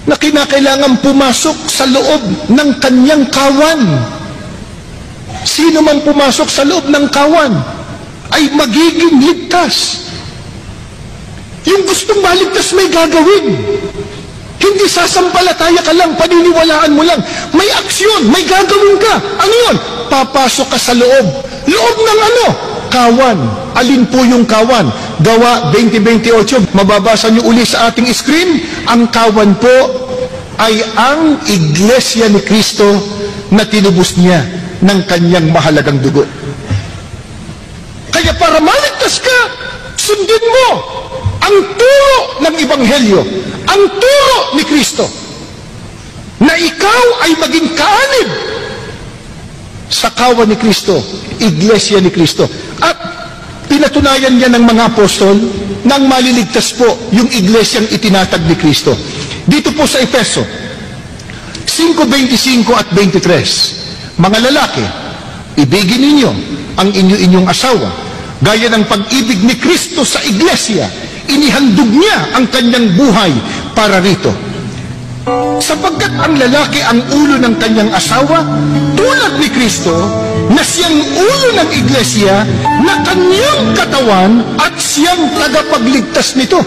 na kinakailangan pumasok sa loob ng kanyang kawan. Sino man pumasok sa loob ng kawan ay magiging ligtas. Yung gustong maligtas may gagawin. Hindi sasampalataya ka lang, paniniwalaan mo lang. May aksyon, may gagawin ka. Ano yun? Papasok ka sa loob. Loob ng ano? Kawan. Alin po yung kawan? Gawa 20:28. Mababasa nyo uli sa ating screen. Ang kawan po ay ang Iglesia ni Kristo na tinubos niya ng kanyang mahalagang dugo. Kaya para maligtas ka, sundin mo ang turo ng Ebanghelyo, ang turo ni Kristo, na ikaw ay maging kaanib sa kawan ni Kristo, Iglesia ni Kristo. At pinatunayan niya ng mga apostol nang maliligtas po yung iglesyang itinatag ni Kristo. Dito po sa Efeso 5:25 at 23, mga lalaki, ibigin ninyo ang inyong asawa, gaya ng pag-ibig ni Kristo sa iglesia. Inihandog niya ang kanyang buhay para rito. Sapagkat ang lalaki ang ulo ng kanyang asawa, tulad ni Kristo, na siyang ulo ng iglesia, na kanyang katawan at siyang tagapagligtas nito.